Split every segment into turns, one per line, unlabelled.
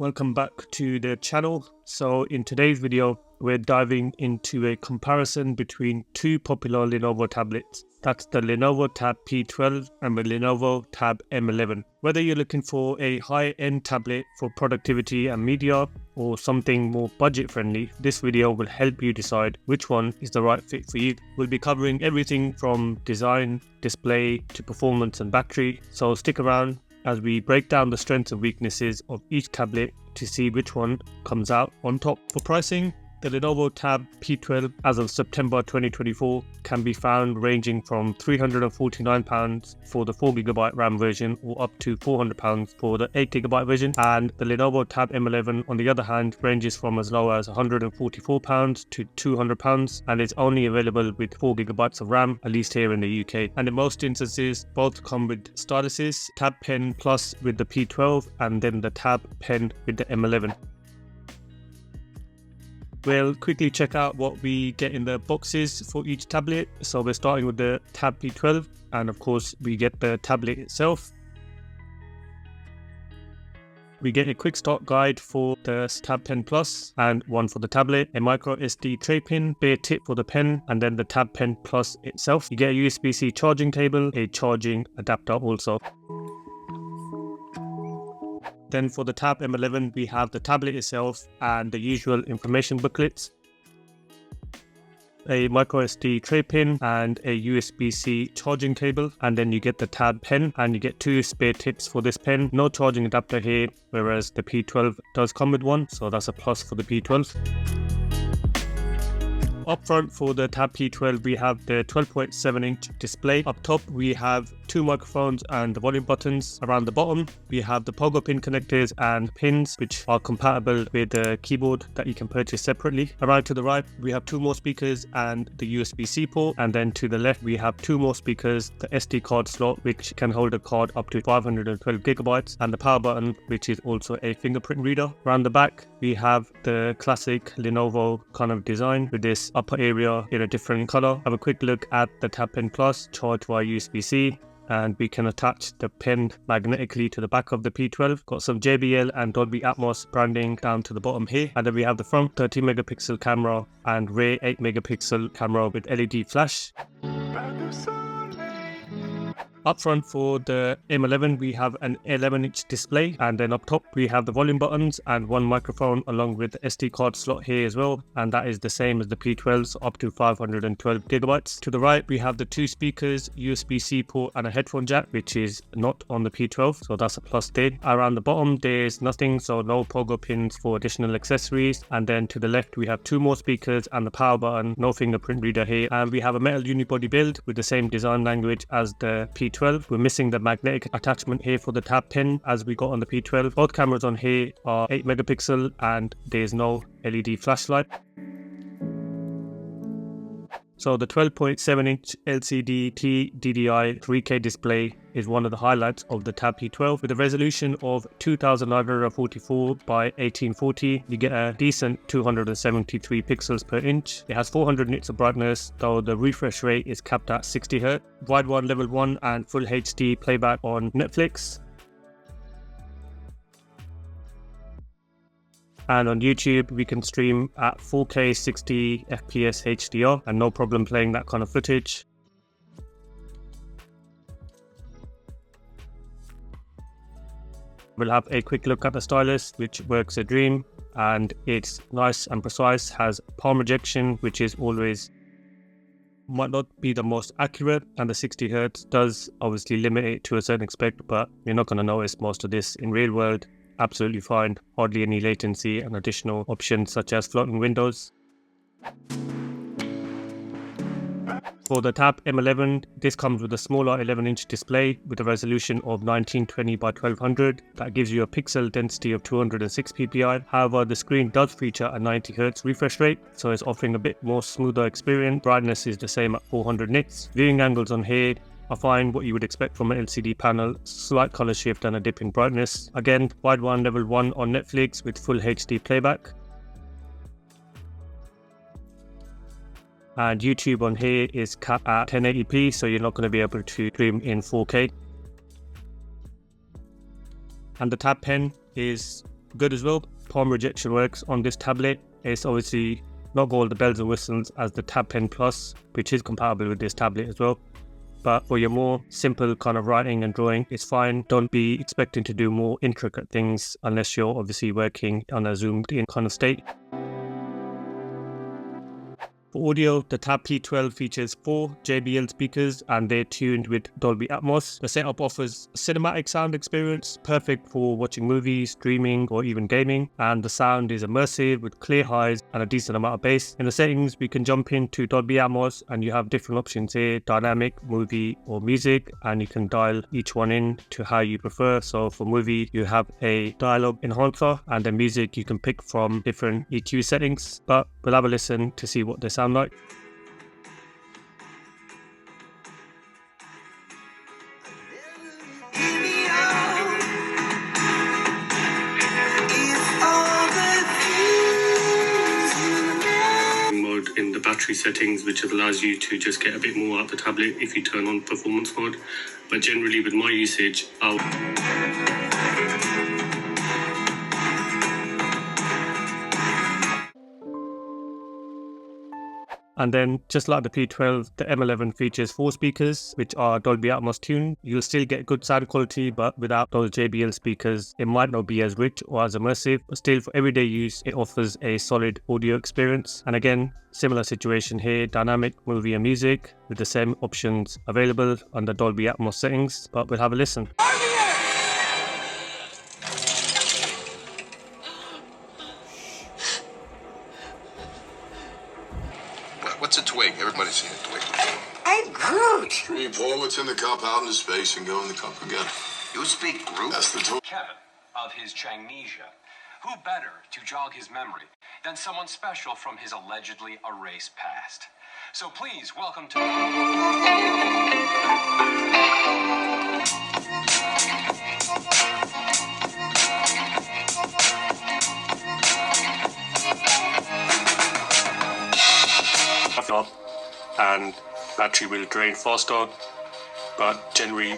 Welcome back to the channel. So in today's video, we're diving into a comparison between two popular Lenovo tablets. That's the Lenovo Tab P12 and the Lenovo Tab M11. Whether you're looking for a high-end tablet for productivity and media or something more budget-friendly, this video will help you decide which one is the right fit for you. We'll be covering everything from design, display to performance and battery, so stick around as we break down the strengths and weaknesses of each tablet to see which one comes out on top. For pricing, the Lenovo Tab P12 as of September 2024 can be found ranging from £349 for the 4GB RAM version or up to £400 for the 8GB version, and the Lenovo Tab M11 on the other hand ranges from as low as £144 to £200 and is only available with 4GB of RAM, at least here in the UK. And in most instances, both come with styluses, Tab Pen Plus with the P12 and then the Tab Pen with the M11. We'll quickly check out what we get in the boxes for each tablet. So we're starting with the Tab P12, and of course we get the tablet itself. We get a quick start guide for the Tab Pen Plus and one for the tablet, a micro SD tray pin, bare tip for the pen, and then the Tab Pen Plus itself. You get a USB-C charging cable, a charging adapter also. Then for the Tab M11, we have the tablet itself and the usual information booklets, a micro SD tray pin and a USB-C charging cable, and then you get the Tab Pen and you get two spare tips for this pen. No charging adapter here, whereas the P12 does come with one, so that's a plus for the P12. Up front for the Tab P12, we have the 12.7-inch display. Up top, we have two microphones and the volume buttons. Around the bottom, we have the pogo pin connectors and pins, which are compatible with the keyboard that you can purchase separately. Around to the right, we have two more speakers and the USB-C port. And then to the left, we have two more speakers, the SD card slot, which can hold a card up to 512GB, and the power button, which is also a fingerprint reader. Around the back, we have the classic Lenovo kind of design with this upper area in a different color. Have a quick look at the Tab Pen Plus, charged via USB-C, and we can attach the pen magnetically to the back of the P12. Got some JBL and Dolby Atmos branding down to the bottom here, and then we have the front 13 megapixel camera and rear 8 megapixel camera with LED flash. Up front for the M11, we have an 11-inch display, and then up top we have the volume buttons and one microphone along with the SD card slot here as well, and that is the same as the P12's up to 512GB. To the right we have the two speakers, USB-C port and a headphone jack, which is not on the P12, so that's a plus there. Around the bottom there's nothing, so no pogo pins for additional accessories, and then to the left we have two more speakers and the power button, no fingerprint reader here, and we have a metal unibody build with the same design language as the P12. We're missing the magnetic attachment here for the Tab Pen as we got on the P12. Both cameras on here are 8 megapixel and there's no LED flashlight. So the 12.7-inch LCD TDDI 3K display is one of the highlights of the Tab P12. With a resolution of 2944 by 1840, you get a decent 273 pixels per inch. It has 400 nits of brightness, though the refresh rate is capped at 60 Hz. Wide one, level 1 and full HD playback on Netflix. And on YouTube, we can stream at 4K 60 FPS HDR and no problem playing that kind of footage. We'll have a quick look at the stylus, which works a dream, and it's nice and precise, has palm rejection, which is always might not be the most accurate, and the 60 Hz does obviously limit it to a certain extent, but you're not going to notice most of this in real world. Absolutely fine, hardly any latency, and additional options such as floating windows. For the Tab M11, this comes with a smaller 11-inch display with a resolution of 1920 by 1200. That gives you a pixel density of 206 ppi. However, the screen does feature a 90 Hz refresh rate, so it's offering a bit more smoother experience. Brightness is the same at 400 nits. Viewing angles on here are fine, what you would expect from an LCD panel, slight color shift and a dip in brightness. Again, wide one, level 1 on Netflix with full HD playback. And YouTube on here is capped at 1080p, so you're not going to be able to stream in 4K. And the Tab Pen is good as well. Palm rejection works on this tablet. It's obviously not got all the bells and whistles as the Tab Pen Plus, which is compatible with this tablet as well. But for your more simple kind of writing and drawing, it's fine. Don't be expecting to do more intricate things unless you're obviously working on a zoomed in kind of state. For audio, the Tab P12 features 4 JBL speakers and they're tuned with Dolby Atmos. The setup offers a cinematic sound experience, perfect for watching movies, streaming, or even gaming. And the sound is immersive with clear highs and a decent amount of bass. In the settings, we can jump into Dolby Atmos and you have different options here, dynamic, movie, or music. And you can dial each one in to how you prefer. So for movie, you have a dialogue enhancer, and the music you can pick from different EQ settings. But we'll have a listen to see what they sound like.
Mode in the battery settings, which allows you to just get a bit more out of the tablet if you turn on performance mode. But generally with my usage,
And then, just like the P12, the M11 features 4 speakers, which are Dolby Atmos tuned. You'll still get good sound quality, but without those JBL speakers, it might not be as rich or as immersive. But still, for everyday use, it offers a solid audio experience. And again, similar situation here, dynamic, movie and music, with the same options available under Dolby Atmos settings. But we'll have a listen.
What's a twig? Everybody's seen a twig.
Hey, Groot!
You pour what's in the cup out into space and go in the cup again.
You speak Groot?
That's the tool.
Kevin, of his Changnesia. Who better to jog his memory than someone special from his allegedly erased past? So please welcome to...
and battery will drain faster, but generally...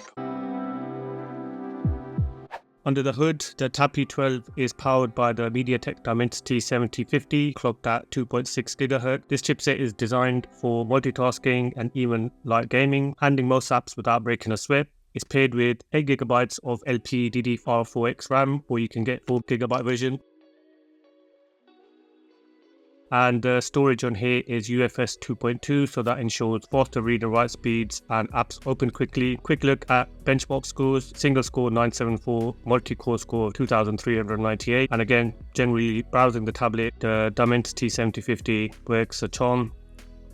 Under the hood, the Tab P12 is powered by the MediaTek Dimensity 7050, clocked at 2.6 GHz. This chipset is designed for multitasking and even light gaming, handling most apps without breaking a sweat. It's paired with 8GB of LPDDR4X RAM, or you can get 4GB version. And the storage on here is UFS 2.2, so that ensures faster read and write speeds and apps open quickly. Quick look at benchmark scores: single score 974, multi-core score 2398. And again, generally browsing the tablet, the Dimensity 7050 works a charm,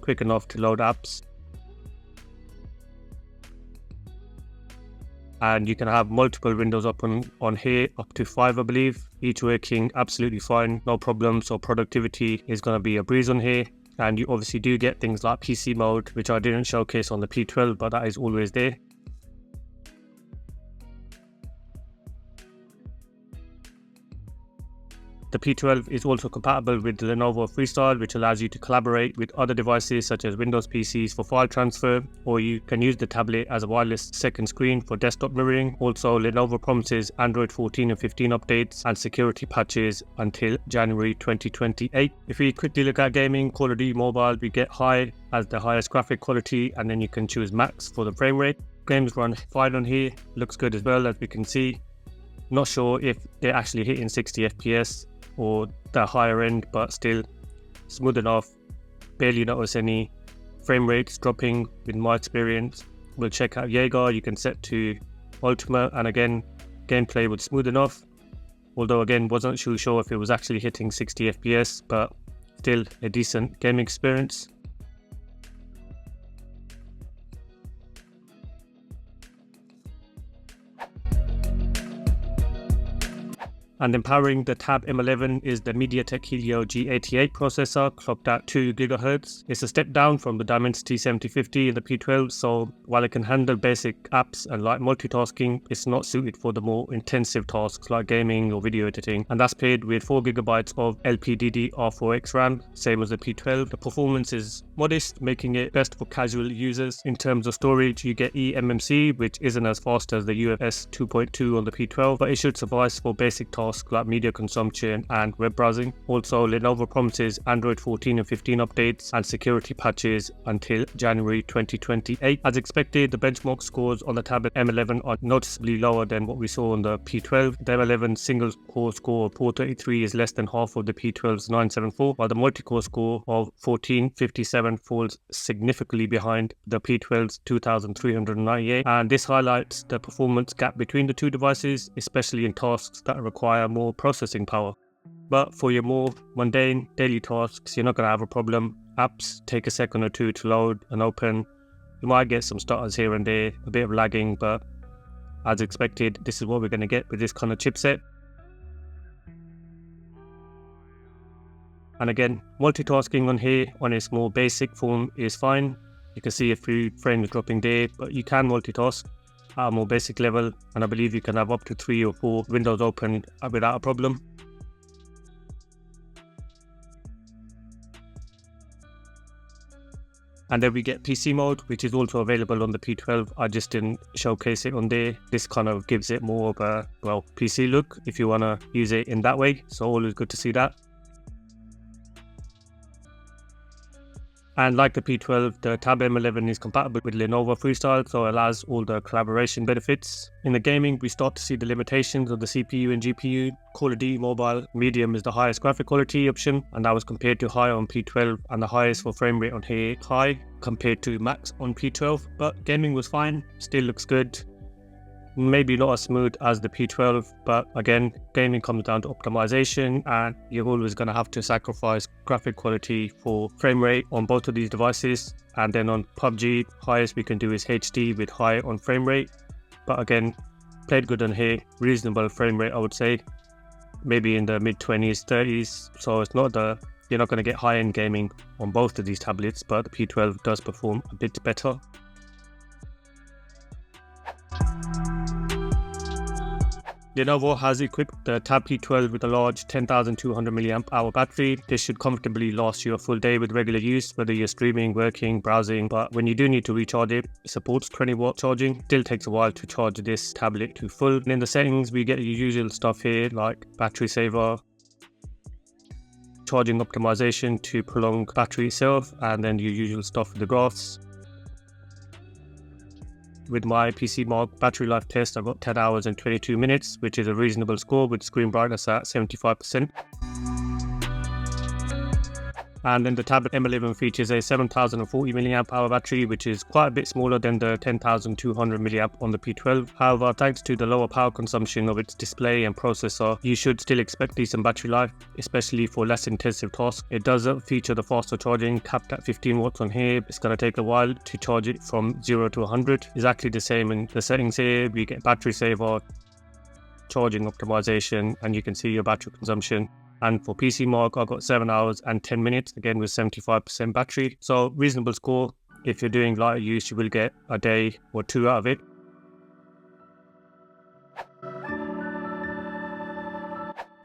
quick enough to load apps. And you can have multiple windows open on here, up to 5 I believe, each working absolutely fine, no problems, so productivity is going to be a breeze on here. And you obviously do get things like PC mode, which I didn't showcase on the P12, but that is always there. The P12 is also compatible with the Lenovo Freestyle, which allows you to collaborate with other devices such as Windows PCs for file transfer, or you can use the tablet as a wireless second screen for desktop mirroring. Also, Lenovo promises Android 14 and 15 updates and security patches until January 2028. If we quickly look at gaming, Call of Duty Mobile, we get high as the highest graphic quality, and then you can choose max for the frame rate. Games run fine on here, looks good as well, as we can see. Not sure if they're actually hitting 60 FPS or the higher end, but still smooth enough. Barely notice any frame rates dropping in my experience. We'll check out Jaeger, you can set to Ultimate, and again, gameplay was smooth enough. Although again, wasn't too sure if it was actually hitting 60 FPS, but still a decent gaming experience. And empowering the Tab M11 is the MediaTek Helio G88 processor, clocked at 2 GHz. It's a step down from the Dimensity 7050 in the P12, so while it can handle basic apps and light multitasking, it's not suited for the more intensive tasks like gaming or video editing. And that's paired with 4 GB of LPDDR4X RAM, same as the P12. The performance is modest, making it best for casual users. In terms of storage, you get eMMC, which isn't as fast as the UFS 2.2 on the P12, but it should suffice for basic tasks tasks like media consumption and web browsing. Also, Lenovo promises Android 14 and 15 updates and security patches until January 2028. As expected, the benchmark scores on the Tab M11 are noticeably lower than what we saw on the P12. The M11 single core score of 433 is less than half of the P12's 974, while the multi-core score of 1457 falls significantly behind the P12's 2398, and this highlights the performance gap between the two devices, especially in tasks that require more processing power. But for your more mundane daily tasks, you're not going to have a problem. Apps take a second or two to load and open. You might get some stutters here and there, a bit of lagging, but as expected, this is what we're going to get with this kind of chipset. And again, multitasking on here on its more basic form is fine. You can see a few frames dropping there, but you can multitask at a more basic level, and I believe you can have up to 3 or 4 windows open without a problem. And then we get PC mode, which is also available on the P12. I just didn't showcase it on there. This kind of gives it more of a, well, PC look if you want to use it in that way. So always good to see that. And like the P12, the Tab M11 is compatible with Lenovo Freestyle, so it allows all the collaboration benefits. In the gaming, we start to see the limitations of the CPU and GPU. Call of Duty Mobile Medium is the highest graphic quality option, and that was compared to high on P12, and the highest for frame rate on here high compared to max on P12. But gaming was fine, still looks good. Maybe not as smooth as the P12, but again, gaming comes down to optimization, and you're always going to have to sacrifice graphic quality for frame rate on both of these devices. And then on PUBG, highest we can do is HD with high on frame rate. But again, played good on here, reasonable frame rate I would say, maybe in the mid-20s, 30s. So it's not you're not going to get high-end gaming on both of these tablets, but the P12 does perform a bit better. Lenovo has equipped the Tab P12 with a large 10,200 mAh battery. This should comfortably last you a full day with regular use, whether you're streaming, working, browsing. But when you do need to recharge it, it supports 20-watt charging. Still takes a while to charge this tablet to full. And in the settings, we get your usual stuff here like battery saver, charging optimization to prolong battery itself, and then your usual stuff with the graphs. With my PC Mark battery life test, I got 10 hours and 22 minutes, which is a reasonable score with screen brightness at 75%. And then the Tab M11 features a 7,040 mAh battery, which is quite a bit smaller than the 10,200 mAh on the P12. However, thanks to the lower power consumption of its display and processor, you should still expect decent battery life, especially for less intensive tasks. It does feature the faster charging, capped at 15 watts on here. It's going to take a while to charge it from 0 to 100. Exactly the same in the settings here. We get battery saver, charging optimization, and you can see your battery consumption. And for PC Mark, I got 7 hours and 10 minutes, again with 75% battery. So reasonable score. If you're doing lighter use, you will get a day or two out of it.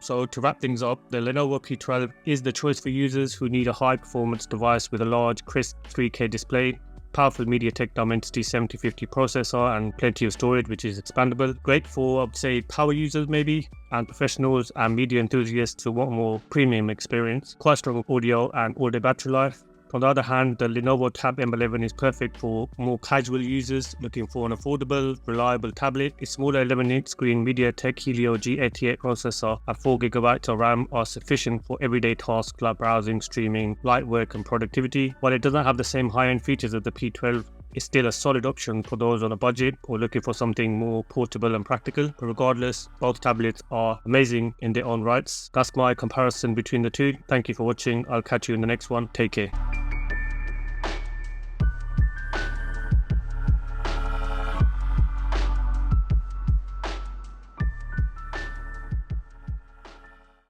So to wrap things up, the Lenovo P12 is the choice for users who need a high performance device with a large, crisp 3K display, powerful MediaTek Dimensity 7050 processor, and plenty of storage which is expandable. Great for, I'd say, power users maybe, and professionals and media enthusiasts who want more premium experience. Quite strong audio and all-day battery life. On the other hand, the Lenovo Tab M11 is perfect for more casual users looking for an affordable, reliable tablet. Its smaller 11-inch screen MediaTek Helio G88 processor and 4GB of RAM are sufficient for everyday tasks like browsing, streaming, light work and productivity. While it doesn't have the same high-end features of the P12, it's still a solid option for those on a budget or looking for something more portable and practical. But regardless, both tablets are amazing in their own rights. That's my comparison between the two. Thank you for watching. I'll catch you in the next one. Take care.